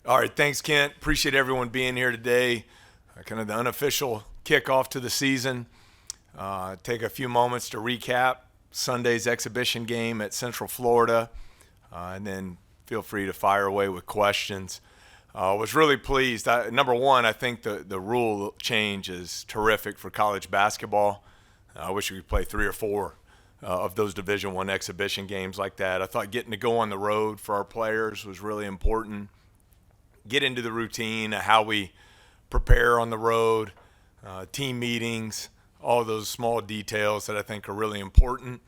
All right, thanks, Kent. Appreciate everyone being here today. Kind of the unofficial kickoff to the season. Take a few moments to recap Sunday's exhibition game at Central Florida, and then feel free to fire away with questions. Was really pleased. Number one, I think the rule change is terrific for college basketball. I wish we could play 3 or 4 of those Division I exhibition games like that. I thought getting to go on the road for our players was really important. Get into the routine of how we prepare on the road, team meetings, all those small details that I think are really important.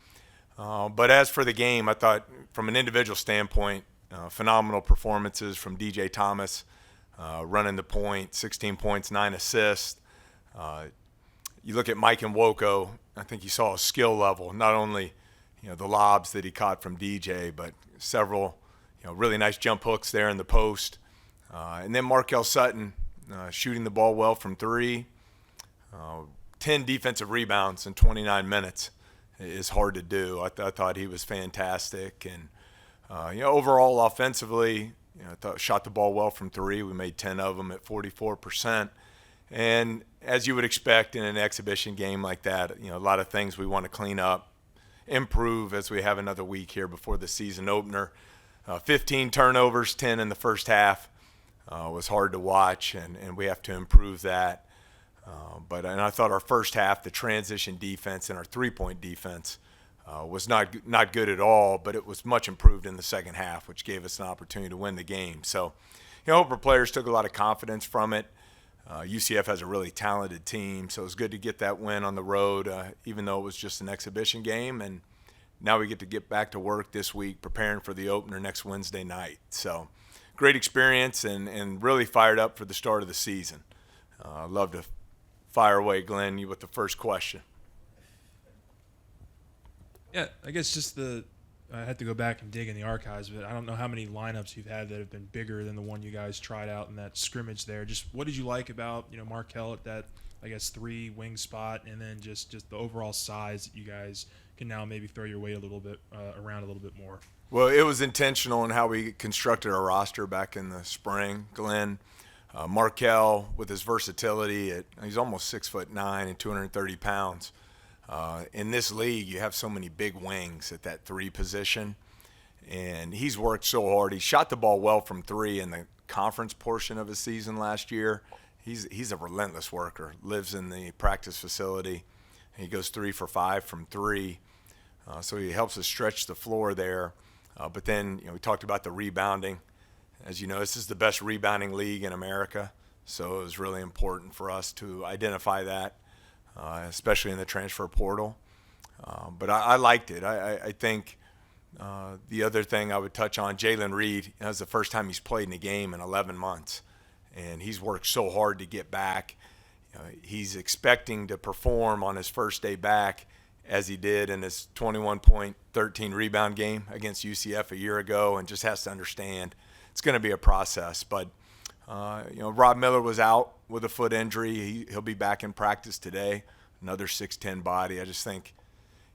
But as for the game, I thought from an individual standpoint, phenomenal performances from DJ Thomas, running the point, 16 points, 9 assists. You look at Mike and Woko, I think you saw a skill level, not only the lobs that he caught from DJ, but several really nice jump hooks there in the post. And then Markel Sutton shooting the ball well from 3. 10 defensive rebounds in 29 minutes is hard to do. I thought he was fantastic. And, overall offensively, I thought shot the ball well from 3. We made 10 of them at 44%. And as you would expect in an exhibition game like that, a lot of things we want to clean up, improve as we have another week here before the season opener. 15 turnovers, 10 in the first half. Was hard to watch, and we have to improve that. But I thought our first half, the transition defense and our three-point defense was not good at all, but it was much improved in the second half, which gave us an opportunity to win the game. So, I hope our players took a lot of confidence from it. UCF has a really talented team, so it was good to get that win on the road, even though it was just an exhibition game. And now we get to get back to work this week, preparing for the opener next Wednesday night. So, great experience and really fired up for the start of the season. I'd love to fire away, Glenn, you with the first question. Yeah, I guess I had to go back and dig in the archives, but I don't know how many lineups you've had that have been bigger than the one you guys tried out in that scrimmage there. Just what did you like about, Markel at that, 3 wing spot, and then just the overall size that you guys can now maybe throw your weight a little bit around a little bit more? Well, it was intentional in how we constructed our roster back in the spring, Glenn. Markel, with his versatility, he's almost 6'9" and 230 pounds. In this league, you have so many big wings at that 3 position, and he's worked so hard. He shot the ball well from 3 in the conference portion of his season last year. He's a relentless worker, lives in the practice facility. He goes 3 for 5 from 3, so he helps us stretch the floor there. But then, we talked about the rebounding. As you know, this is the best rebounding league in America, so it was really important for us to identify that, especially in the transfer portal. But I liked it. I think the other thing I would touch on, Jaylen Reed, that was the first time he's played in a game in 11 months, and he's worked so hard to get back. He's expecting to perform on his first day back as he did in his 21-point, 13-rebound game against UCF a year ago, and just has to understand it's going to be a process. But, Rob Miller was out with a foot injury. He'll be back in practice today, another 6'10" body. I just think,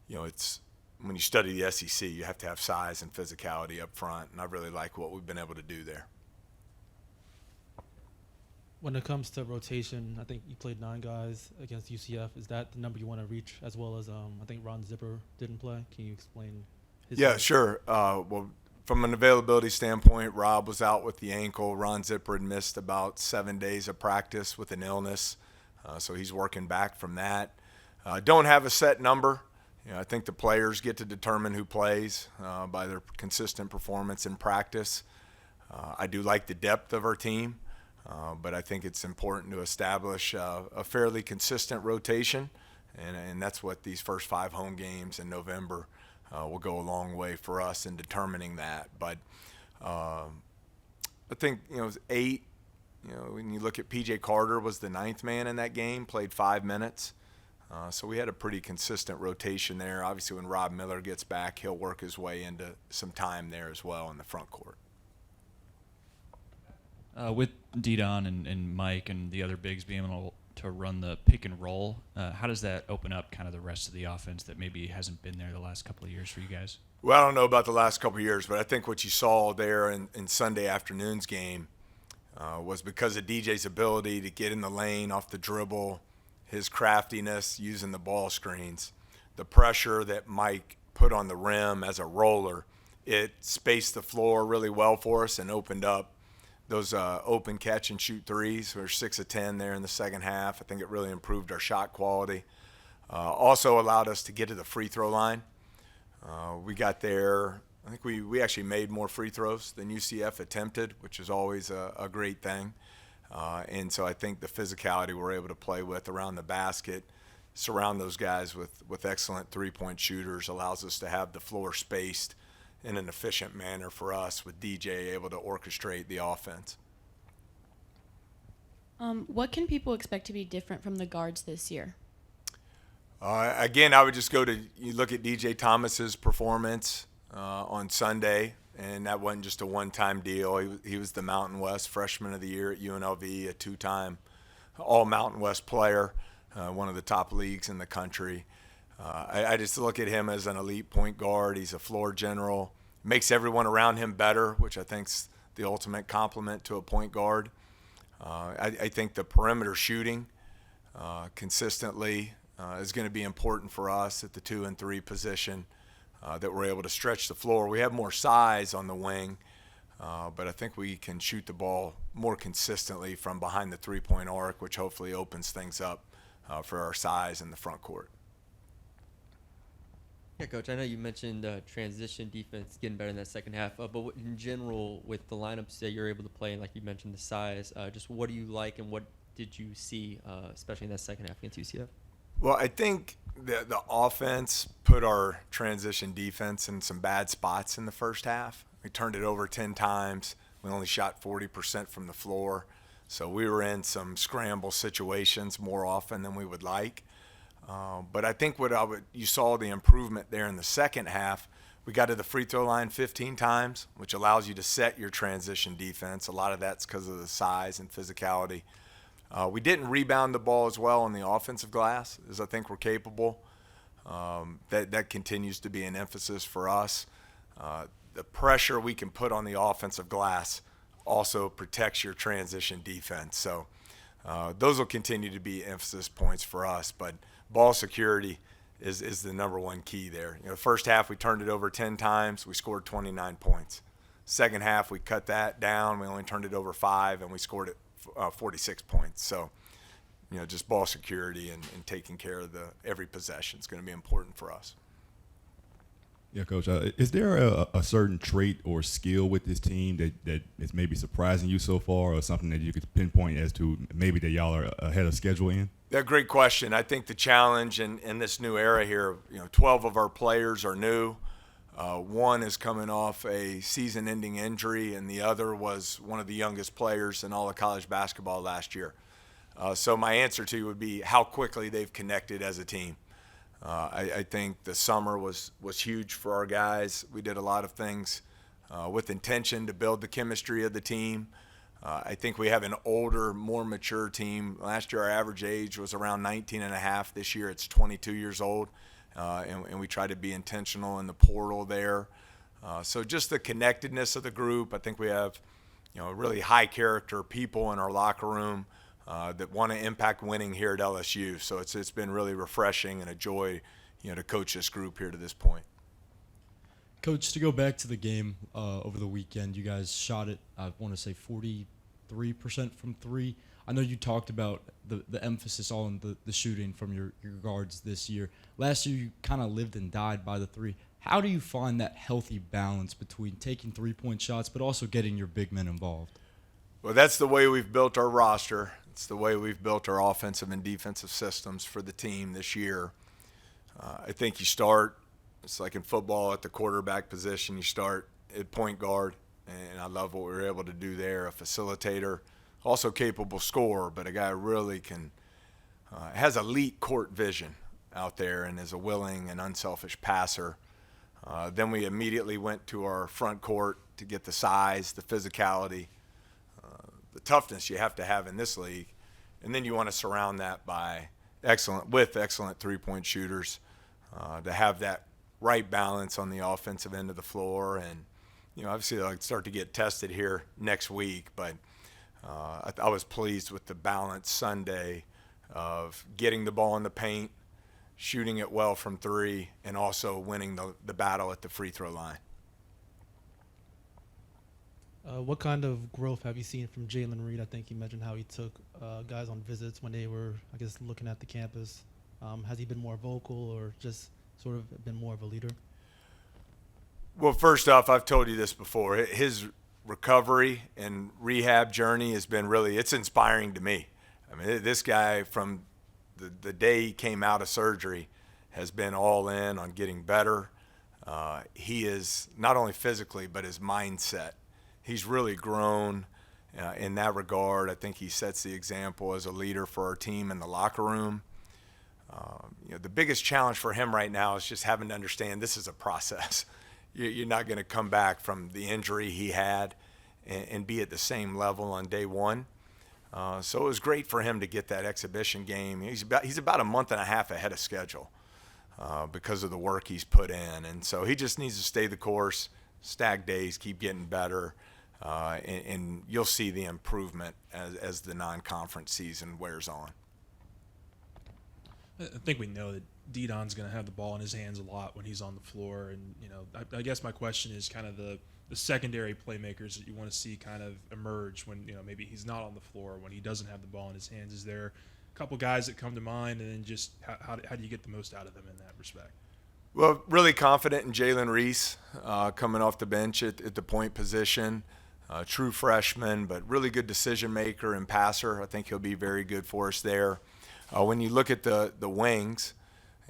it's when you study the SEC, you have to have size and physicality up front, and I really like what we've been able to do there. When it comes to rotation, I think you played 9 guys against UCF. Is that the number you want to reach, as well as I think Ron Zipper didn't play? Can you explain his Yeah, sure. Well, from an availability standpoint, Rob was out with the ankle. Ron Zipper had missed about 7 days of practice with an illness, so he's working back from that. Don't have a set number. I think the players get to determine who plays by their consistent performance in practice. I do like the depth of our team. But I think it's important to establish a fairly consistent rotation, and that's what these first 5 home games in November will go a long way for us in determining that. But I think, it was 8. When you look at P.J. Carter was the 9th man in that game, played 5 minutes. So we had a pretty consistent rotation there. Obviously, when Rob Miller gets back, he'll work his way into some time there as well in the front court. With Didon and Mike and the other bigs being able to run the pick and roll, how does that open up kind of the rest of the offense that maybe hasn't been there the last couple of years for you guys? Well, I don't know about the last couple of years, but I think what you saw there in Sunday afternoon's game, was because of DJ's ability to get in the lane off the dribble, his craftiness using the ball screens, the pressure that Mike put on the rim as a roller. It spaced the floor really well for us and opened up those open catch and shoot threes. We were 6 of 10 there in the second half. I think it really improved our shot quality. Also allowed us to get to the free throw line. We got there. I think we actually made more free throws than UCF attempted, which is always a great thing. And so I think the physicality we're able to play with around the basket, surround those guys with excellent three-point shooters, allows us to have the floor spaced in an efficient manner for us, with DJ able to orchestrate the offense. What can people expect to be different from the guards this year? Again, I would just you look at DJ Thomas's performance on Sunday, and that wasn't just a one-time deal. He was the Mountain West Freshman of the Year at UNLV, a two-time All-Mountain West player, one of the top leagues in the country. I just look at him as an elite point guard. He's a floor general, makes everyone around him better, which I think's the ultimate compliment to a point guard. I think the perimeter shooting consistently is going to be important for us at the 2 and 3 position, that we're able to stretch the floor. We have more size on the wing, but I think we can shoot the ball more consistently from behind the three-point arc, which hopefully opens things up for our size in the front court. Yeah, Coach, I know you mentioned transition defense getting better in that second half, but in general, with the lineups that you're able to play, and like you mentioned, the size, just what do you like and what did you see, especially in that second half against UCF? Well, I think the offense put our transition defense in some bad spots in the first half. We turned it over 10 times. We only shot 40% from the floor. So we were in some scramble situations more often than we would like. But I think you saw the improvement there in the second half. We got to the free throw line 15 times, which allows you to set your transition defense. A lot of that's because of the size and physicality. We didn't rebound the ball as well on the offensive glass as I think we're capable. That continues to be an emphasis for us. The pressure we can put on the offensive glass also protects your transition defense. So those will continue to be emphasis points for us. But ball security is the number one key there. The first half we turned it over 10 times. We scored 29 points. Second half we cut that down. We only turned it over 5, and we scored it 46 points. So, just ball security and taking care of every possession is going to be important for us. Yeah, Coach. Is there a certain trait or skill with this team that is maybe surprising you so far, or something that you could pinpoint as to maybe that y'all are ahead of schedule in? Yeah, great question. I think the challenge in this new era here, 12 of our players are new. One is coming off a season-ending injury, and the other was one of the youngest players in all of college basketball last year. So my answer to you would be how quickly they've connected as a team. I think the summer was huge for our guys. We did a lot of things with intention to build the chemistry of the team. I think we have an older, more mature team. Last year our average age was around 19 and a half. This year it's 22 years old. And we try to be intentional in the portal there. So just the connectedness of the group. I think we have, really high character people in our locker room that want to impact winning here at LSU. So it's been really refreshing and a joy, to coach this group here to this point. Coach, to go back to the game over the weekend, you guys shot it, I want to say 43% from 3. I know you talked about the emphasis on the shooting from your guards this year. Last year, you kind of lived and died by the 3. How do you find that healthy balance between taking three-point shots but also getting your big men involved? Well, that's the way we've built our roster. It's the way we've built our offensive and defensive systems for the team this year. I think you start, it's like in football at the quarterback position, you start at point guard, and I love what we were able to do there, a facilitator. Also capable scorer, but a guy who really has elite court vision out there and is a willing and unselfish passer. Then we immediately went to our front court to get the size, the physicality, the toughness you have to have in this league. And then you want to surround that by excellent three-point shooters to have that right balance on the offensive end of the floor. And, obviously they'll start to get tested here next week, but I was pleased with the balance Sunday of getting the ball in the paint, shooting it well from three, and also winning the battle at the free throw line. What kind of growth have you seen from Jaylen Reed? I think you mentioned how he took guys on visits when they were, I guess, looking at the campus. Has he been more vocal or just sort of been more of a leader? Well, first off, I've told you this before. His recovery and rehab journey has been it's inspiring to me. I mean, this guy from the day he came out of surgery has been all in on getting better. He is not only physically, but his mindset. He's really grown in that regard. I think he sets the example as a leader for our team in the locker room. The biggest challenge for him right now is just having to understand this is a process. You're not going to come back from the injury he had and be at the same level on day one. So it was great for him to get that exhibition game. He's about a month and a half ahead of schedule because of the work he's put in. And so he just needs to stay the course, stack days, keep getting better. And you'll see the improvement as the non-conference season wears on. I think we know that Didon's going to have the ball in his hands a lot when he's on the floor. And, I guess my question is kind of the secondary playmakers that you want to see kind of emerge when, maybe he's not on the floor, when he doesn't have the ball in his hands. Is there a couple guys that come to mind, and then just how do you get the most out of them in that respect? Well, really confident in Jaylen Reed coming off the bench at the point position. True freshman, but really good decision maker and passer. I think he'll be very good for us there. When you look at the wings,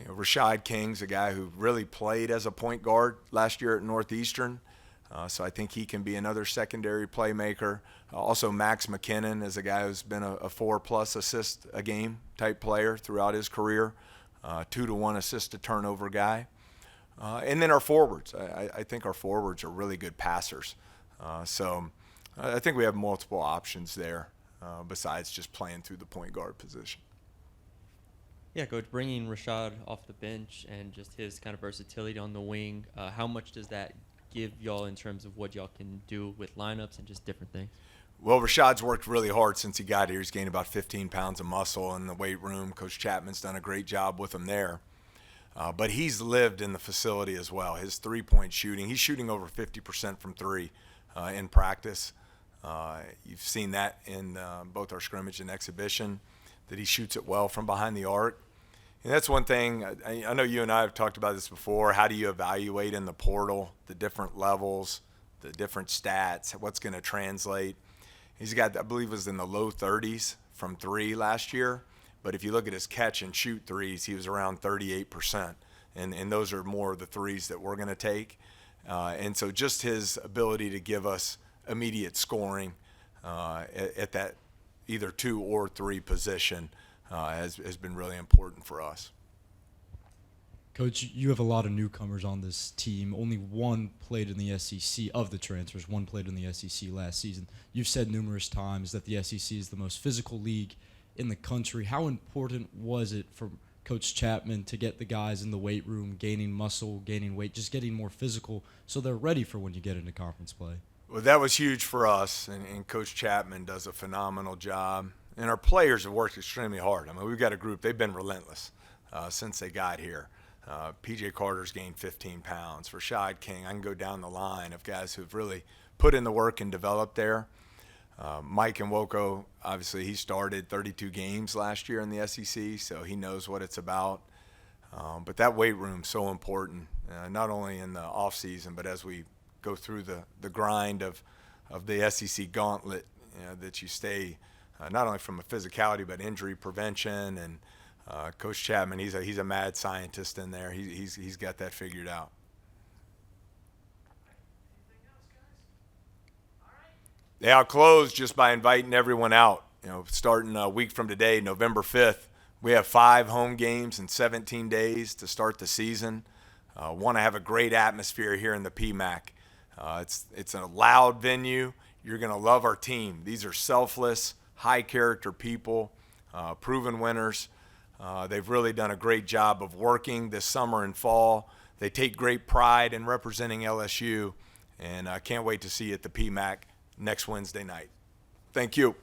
Rashad King's a guy who really played as a point guard last year at Northeastern. So I think he can be another secondary playmaker. Also, Max McKinnon is a guy who's been a 4+ assist a game type player throughout his career, 2-to-1 assist to turnover guy. And then our forwards. I think our forwards are really good passers. So I think we have multiple options there besides just playing through the point guard position. Yeah, Coach, bringing Rashad off the bench and just his kind of versatility on the wing, how much does that give y'all in terms of what y'all can do with lineups and just different things? Well, Rashad's worked really hard since he got here. He's gained about 15 pounds of muscle in the weight room. Coach Chapman's done a great job with him there. But he's lived in the facility as well. His three-point shooting, he's shooting over 50% from three in practice. You've seen that in both our scrimmage and exhibition, that he shoots it well from behind the arc. And that's one thing, I know you and I have talked about this before. How do you evaluate in the portal the different levels, the different stats, what's going to translate? He's got, I believe, was in the low 30s from three last year. But if you look at his catch and shoot threes, he was around 38%. And those are more of the threes that we're going to take. And so just his ability to give us immediate scoring at that either 2 or 3 position has been really important for us. Coach, you have a lot of newcomers on this team. Only one played in the SEC of the transfers. One played in the SEC last season. You've said numerous times that the SEC is the most physical league in the country. How important was it for Coach Chapman to get the guys in the weight room, gaining muscle, gaining weight, just getting more physical so they're ready for when you get into conference play? Well, that was huge for us, and Coach Chapman does a phenomenal job. And our players have worked extremely hard. I mean, we've got a group, they've been relentless since they got here. P.J. Carter's gained 15 pounds. Rashad King, I can go down the line of guys who've really put in the work and developed there. Mike Nwoko, obviously, he started 32 games last year in the SEC, so he knows what it's about. But that weight room's so important, not only in the offseason, but as we go through the grind of the SEC gauntlet, that you stay not only from a physicality but injury prevention. And Coach Chapman, he's a mad scientist in there. He's got that figured out. Yeah, I'll close just by inviting everyone out. Starting a week from today, November 5th, we have 5 home games in 17 days to start the season. Want to have a great atmosphere here in the PMAC. It's a loud venue. You're going to love our team. These are selfless, high-character people, proven winners. They've really done a great job of working this summer and fall. They take great pride in representing LSU, and I can't wait to see you at the PMAC next Wednesday night. Thank you.